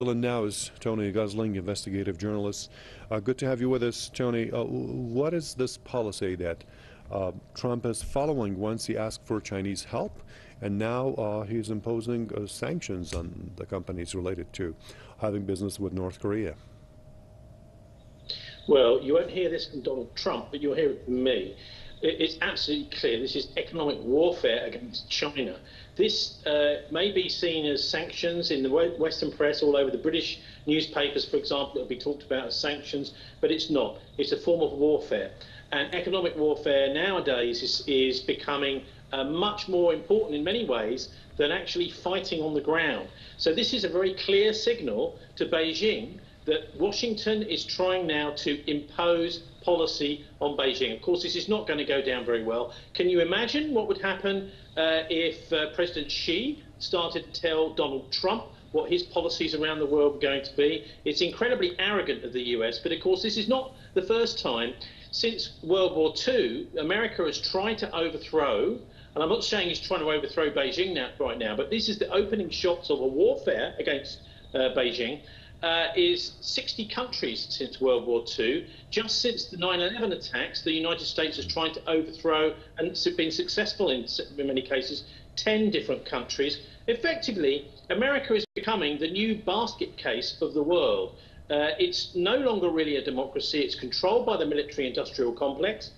And now is Tony Gosling, investigative journalist. Good to have you with us, Tony. What is this policy that Trump is following once he asked for Chinese help, and now he's imposing sanctions on the companies related to having business with North Korea? Well, you won't hear this from Donald Trump, but you'll hear it from me. It's absolutely clear this is economic warfare against China. This may be seen as sanctions in the Western press, all over the British newspapers, for example. It'll be talked about as sanctions, but it's not. It's a form of warfare. And economic warfare nowadays is becoming much more important in many ways than actually fighting on the ground. So this is a very clear signal to Beijing that Washington is trying now to impose policy on Beijing. Of course, this is not going to go down very well. Can you imagine what would happen if President Xi started to tell Donald Trump what his policies around the world were going to be? It's incredibly arrogant of the US, but of course this is not the first time. Since World War II, America has tried to overthrow, and I'm not saying he's trying to overthrow Beijing right now, but this is the opening shots of a warfare against Beijing. Is 60 countries since World War II. Just since the 9/11 attacks, the United States has tried to overthrow, and been successful in many cases, 10 different countries. Effectively, America is becoming the new basket case of the world. It's no longer really a democracy. It's controlled by the military-industrial complex,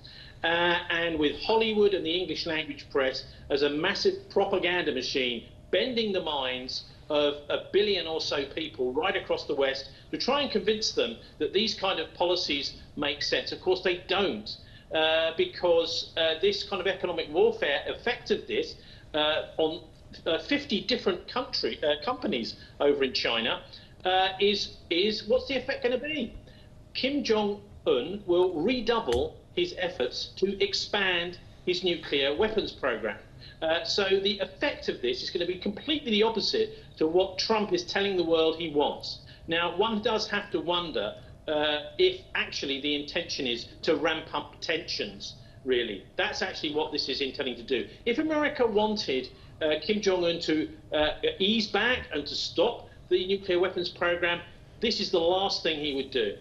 and with Hollywood and the English language press as a massive propaganda machine, bending the minds of 1 billion or so people right across the West to try and convince them that these kind of policies make sense. Of course, they don't, because this kind of economic warfare effect of this on 50 different companies over in China is what's the effect going to be? Kim Jong-un will redouble his efforts to expand his nuclear weapons program. So the effect of this is going to be completely the opposite to what Trump is telling the world he wants. Now, one does have to wonder if actually the intention is to ramp up tensions, really. That's actually what this is intending to do. If America wanted Kim Jong-un to ease back and to stop the nuclear weapons program, this is the last thing he would do.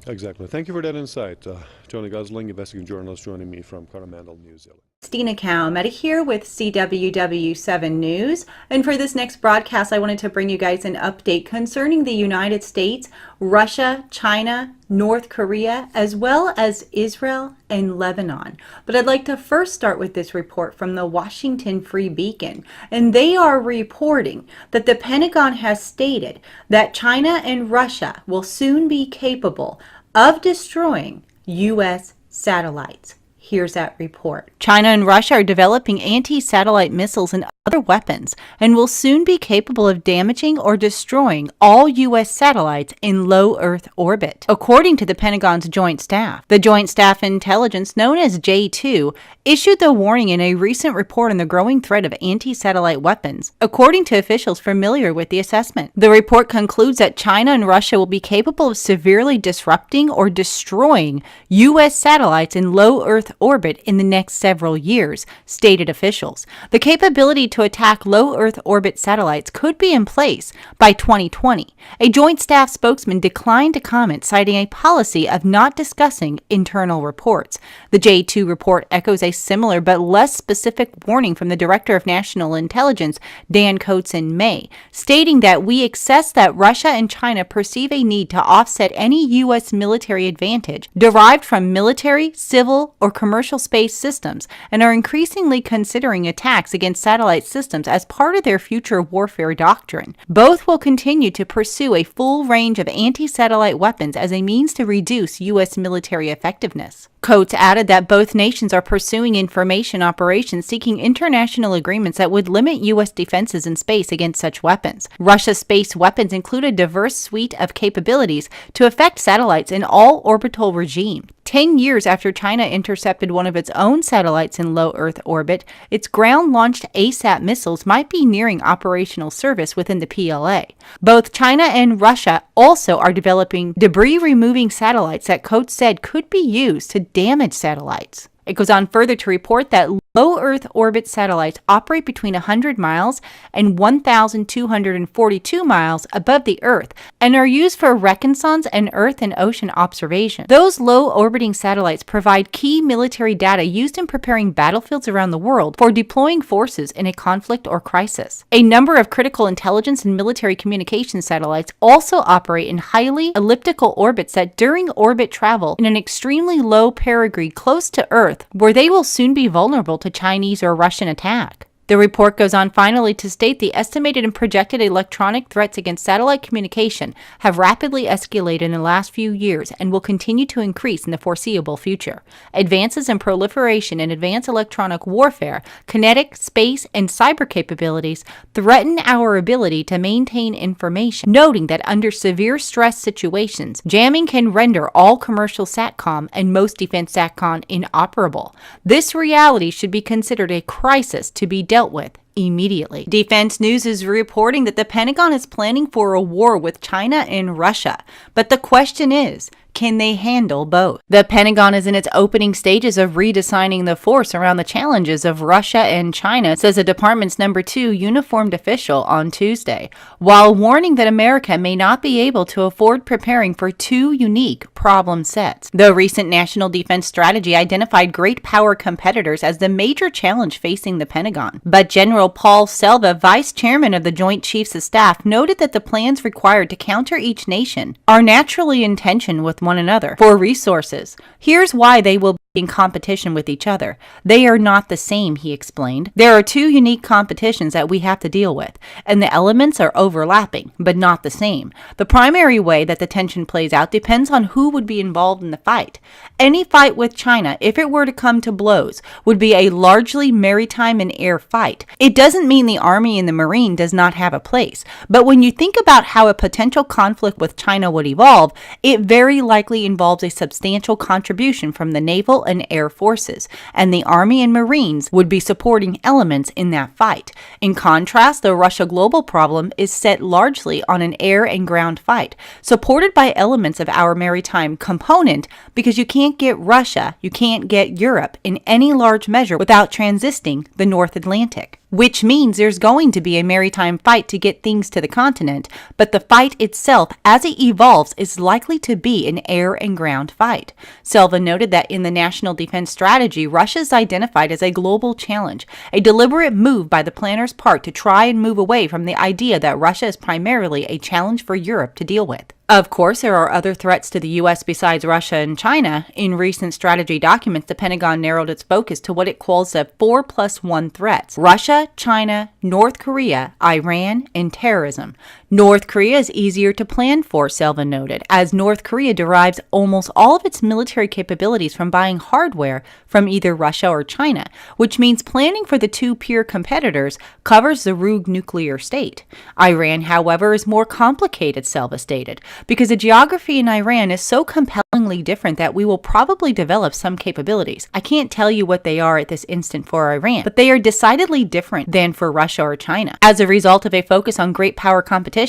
Exactly. Thank you for that insight. Tony Gosling, investigative journalist, joining me from Coromandel, New Zealand. Stina Calmetta here with CWW7 News. And for this next broadcast, I wanted to bring you guys an update concerning the United States, Russia, China, North Korea, as well as Israel and Lebanon. But I'd like to first start with this report from the Washington Free Beacon. And they are reporting that the Pentagon has stated that China and Russia will soon be capable of destroying U.S. satellites. Here's that report. China and Russia are developing anti-satellite missiles and other weapons and will soon be capable of damaging or destroying all U.S. satellites in low Earth orbit, according to the Pentagon's Joint Staff. The Joint Staff Intelligence, known as J2, issued the warning in a recent report on the growing threat of anti-satellite weapons, according to officials familiar with the assessment. The report concludes that China and Russia will be capable of severely disrupting or destroying U.S. satellites in low Earth orbit in the next several years, stated officials. The capability to attack low Earth orbit satellites could be in place by 2020. A Joint Staff spokesman declined to comment, citing a policy of not discussing internal reports. The J2 report echoes a similar but less specific warning from the Director of National Intelligence, Dan Coats, in May, stating that we assess that Russia and China perceive a need to offset any U.S. military advantage derived from military, civil, or commercial space systems and are increasingly considering attacks against satellite systems as part of their future warfare doctrine. Both will continue to pursue a full range of anti-satellite weapons as a means to reduce U.S. military effectiveness. Coates added that both nations are pursuing information operations seeking international agreements that would limit U.S. defenses in space against such weapons. Russia's space weapons include a diverse suite of capabilities to affect satellites in all orbital regimes. 10 years after China intercepted one of its own satellites in low Earth orbit, its ground-launched ASAT missiles might be nearing operational service within the PLA. Both China and Russia also are developing debris-removing satellites that Coates said could be used to damage satellites. It goes on further to report that Low Earth orbit satellites operate between 100 miles and 1,242 miles above the Earth and are used for reconnaissance and Earth and ocean observation. Those low orbiting satellites provide key military data used in preparing battlefields around the world for deploying forces in a conflict or crisis. A number of critical intelligence and military communication satellites also operate in highly elliptical orbits that during orbit travel in an extremely low perigee close to Earth, where they will soon be vulnerable to Chinese or Russian attack. The report goes on finally to state the estimated and projected electronic threats against satellite communication have rapidly escalated in the last few years and will continue to increase in the foreseeable future. Advances in proliferation in advanced electronic warfare, kinetic, space, and cyber capabilities threaten our ability to maintain information, noting that under severe stress situations, jamming can render all commercial SATCOM and most defense SATCOM inoperable. This reality should be considered a crisis to be dealt with immediately. Defense News is reporting that the Pentagon is planning for a war with China and Russia, but the question is, can they handle both? The Pentagon is in its opening stages of redesigning the force around the challenges of Russia and China, says the department's number 2 uniformed official on Tuesday, while warning that America may not be able to afford preparing for 2 unique problem sets. The recent National Defense Strategy identified great power competitors as the major challenge facing the Pentagon, but General Paul Selva, vice chairman of the Joint Chiefs of Staff, noted that the plans required to counter each nation are naturally in tension with one another for resources. Here's why they will be in competition with each other. They are not the same, he explained. There are 2 unique competitions that we have to deal with, and the elements are overlapping, but not the same. The primary way that the tension plays out depends on who would be involved in the fight. Any fight with China, if it were to come to blows, would be a largely maritime and air fight. It doesn't mean the Army and the Marine does not have a place, but when you think about how a potential conflict with China would evolve, it very likely involves a substantial contribution from the naval and air forces, and the Army and Marines would be supporting elements in that fight. In contrast, the Russia global problem is set largely on an air and ground fight, supported by elements of our maritime component, because you can't get Russia, you can't get Europe in any large measure without transiting the North Atlantic. Which means there's going to be a maritime fight to get things to the continent, but the fight itself, as it evolves, is likely to be an air and ground fight. Selva noted that in the National Defense Strategy, Russia is identified as a global challenge, a deliberate move by the planners' part to try and move away from the idea that Russia is primarily a challenge for Europe to deal with. Of course, there are other threats to the U.S. besides Russia and China. In recent strategy documents, the Pentagon narrowed its focus to what it calls the 4+1 threats: Russia, China, North Korea, Iran, and terrorism. North Korea is easier to plan for, Selva noted, as North Korea derives almost all of its military capabilities from buying hardware from either Russia or China, which means planning for the 2 peer competitors covers the rogue nuclear state. Iran, however, is more complicated, Selva stated, because the geography in Iran is so compellingly different that we will probably develop some capabilities. I can't tell you what they are at this instant for Iran, but they are decidedly different than for Russia or China. As a result of a focus on great power competition,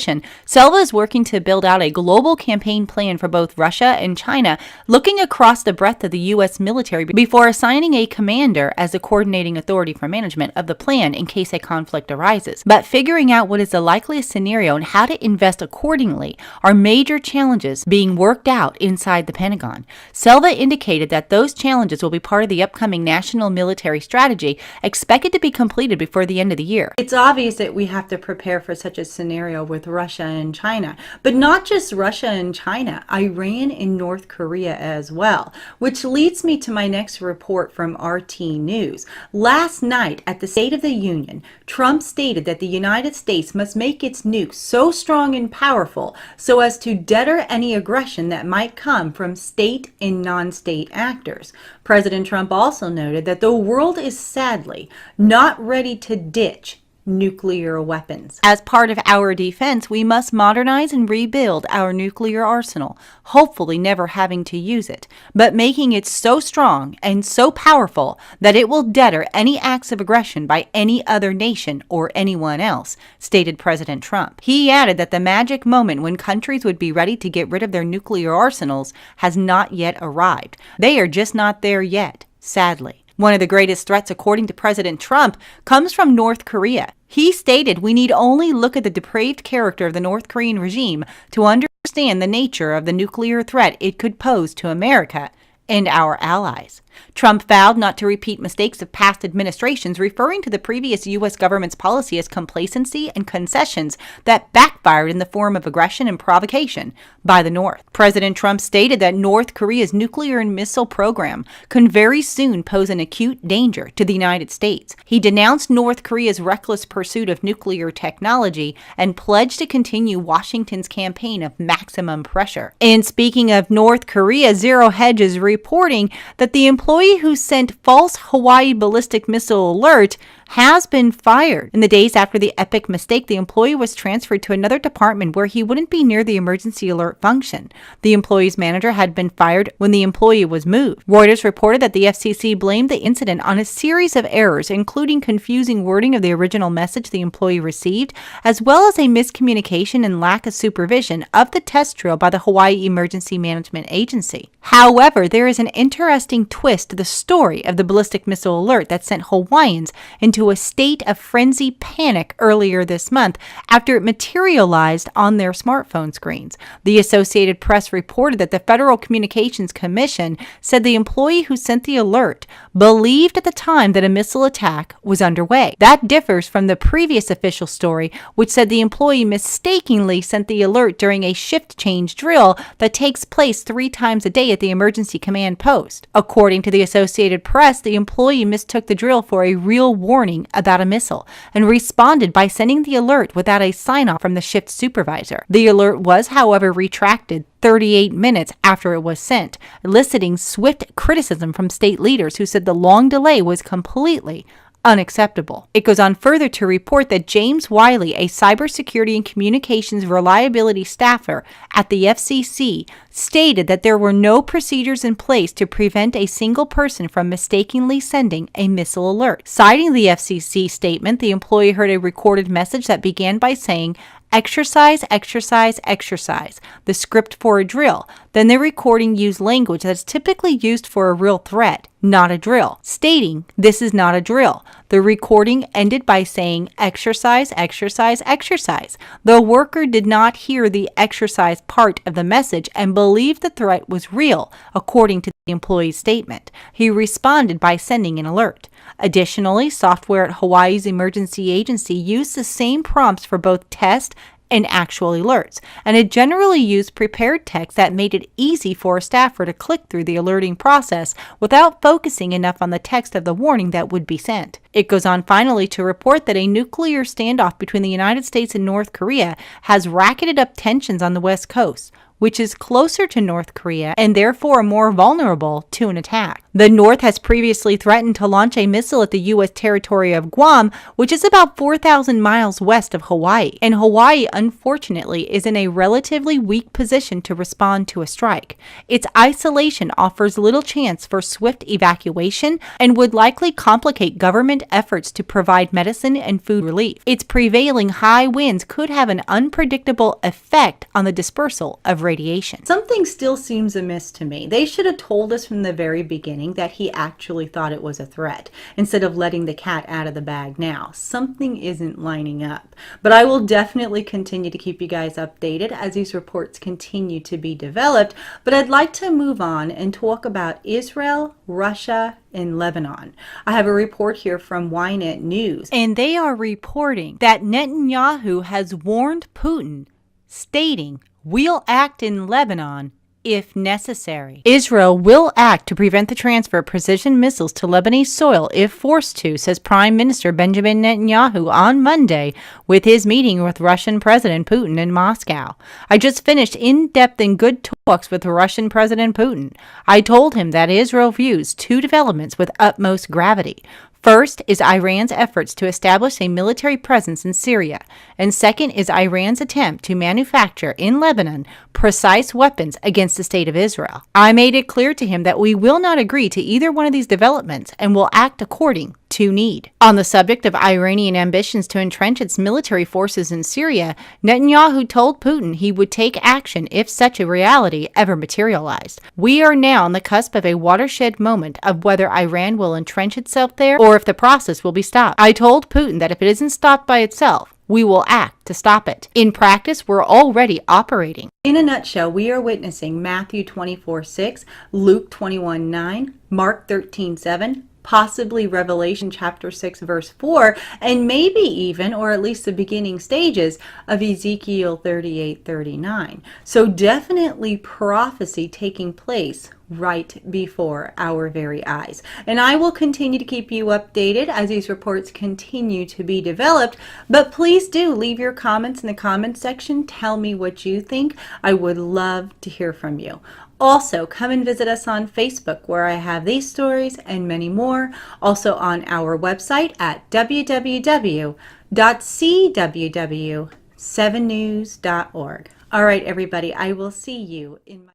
Selva is working to build out a global campaign plan for both Russia and China, looking across the breadth of the U.S. military before assigning a commander as the coordinating authority for management of the plan in case a conflict arises. But figuring out what is the likeliest scenario and how to invest accordingly are major challenges being worked out inside the Pentagon. Selva indicated that those challenges will be part of the upcoming National Military Strategy, expected to be completed before the end of the year. It's obvious that we have to prepare for such a scenario with Russia and China, but not just Russia and China, Iran and North Korea as well, which leads me to my next report from RT News. Last night at the State of the Union, Trump stated that the United States must make its nukes so strong and powerful so as to deter any aggression that might come from state and non-state actors. President Trump also noted that the world is sadly not ready to ditch nuclear weapons. As part of our defense, we must modernize and rebuild our nuclear arsenal, hopefully never having to use it, but making it so strong and so powerful that it will deter any acts of aggression by any other nation or anyone else, stated President Trump. He added that the magic moment when countries would be ready to get rid of their nuclear arsenals has not yet arrived. They are just not there yet, sadly. One of the greatest threats, according to President Trump, comes from North Korea. He stated we need only look at the depraved character of the North Korean regime to understand the nature of the nuclear threat it could pose to America and our allies. Trump vowed not to repeat mistakes of past administrations, referring to the previous U.S. government's policy as complacency and concessions that backfired in the form of aggression and provocation by the North. President Trump stated that North Korea's nuclear and missile program can very soon pose an acute danger to the United States. He denounced North Korea's reckless pursuit of nuclear technology and pledged to continue Washington's campaign of maximum pressure. And speaking of North Korea, Zero Hedge is reporting that the employee who sent false Hawaii ballistic missile alert has been fired. In the days after the epic mistake, the employee was transferred to another department where he wouldn't be near the emergency alert function. The employee's manager had been fired when the employee was moved. Reuters reported that the FCC blamed the incident on a series of errors, including confusing wording of the original message the employee received, as well as a miscommunication and lack of supervision of the test drill by the Hawaii Emergency Management Agency. However, there is an interesting twist to the story of the ballistic missile alert that sent Hawaiians into a state of frenzied panic earlier this month after it materialized on their smartphone screens. The Associated Press reported that the Federal Communications Commission said the employee who sent the alert believed at the time that a missile attack was underway. That differs from the previous official story, which said the employee mistakenly sent the alert during a shift change drill that takes place 3 times a day at the emergency command post. According to the Associated Press, the employee mistook the drill for a real warning about a missile and responded by sending the alert without a sign-off from the shift supervisor. The alert was, however, retracted 38 minutes after it was sent, eliciting swift criticism from state leaders who said the long delay was completely unacceptable. It goes on further to report that James Wiley, a cybersecurity and communications reliability staffer at the FCC, stated that there were no procedures in place to prevent a single person from mistakenly sending a missile alert. Citing the FCC statement, the employee heard a recorded message that began by saying, "Exercise, exercise, exercise," the script for a drill. Then the recording used language that's typically used for a real threat, not a drill, stating, "This is not a drill." The recording ended by saying, "Exercise, exercise, exercise." The worker did not hear the exercise part of the message and believed the threat was real, according to the employee's statement. He responded by sending an alert. Additionally, software at Hawaii's emergency agency used the same prompts for both test and actual alerts, and it generally used prepared text that made it easy for a staffer to click through the alerting process without focusing enough on the text of the warning that would be sent. It goes on finally to report that a nuclear standoff between the United States and North Korea has racketed up tensions on the West Coast, which is closer to North Korea and therefore more vulnerable to an attack. The North has previously threatened to launch a missile at the U.S. territory of Guam, which is about 4,000 miles west of Hawaii. And Hawaii, unfortunately, is in a relatively weak position to respond to a strike. Its isolation offers little chance for swift evacuation and would likely complicate government efforts to provide medicine and food relief. Its prevailing high winds could have an unpredictable effect on the dispersal of radiation. Something still seems amiss to me. They should have told us from the very beginning that he actually thought it was a threat, instead of letting the cat out of the bag now. Something isn't lining up. But I will definitely continue to keep you guys updated as these reports continue to be developed. But I'd like to move on and talk about Israel, Russia, and Lebanon. I have a report here from Ynet News, and they are reporting that Netanyahu has warned Putin, stating, "We'll act in Lebanon if necessary." Israel will act to prevent the transfer of precision missiles to Lebanese soil if forced to, says Prime Minister Benjamin Netanyahu on Monday with his meeting with Russian President Putin in Moscow. "I just finished in-depth and good talks with Russian President Putin. I told him that Israel views 2 developments with utmost gravity. First is Iran's efforts to establish a military presence in Syria, and second is Iran's attempt to manufacture in Lebanon precise weapons against the state of Israel. I made it clear to him that we will not agree to either one of these developments and will act according to need. On the subject of Iranian ambitions to entrench its military forces in Syria, Netanyahu told Putin he would take action if such a reality ever materialized. We are now on the cusp of a watershed moment of whether Iran will entrench itself there or if the process will be stopped. I told Putin that if it isn't stopped by itself, we will act to stop it. In practice, we're already operating. In a nutshell, we are witnessing Matthew 24:6, Luke 21:9, Mark 13:7, possibly Revelation chapter 6 verse 4, and maybe even, or at least the beginning stages of Ezekiel 38:39. So definitely prophecy taking place right before our very eyes. And I will continue to keep you updated as these reports continue to be developed, but please do leave your comments in the comment section. Tell me what you think. I would love to hear from you. Also, come and visit us on Facebook, where I have these stories and many more. Also on our website at www.cww7news.org. All right, everybody, I will see you in my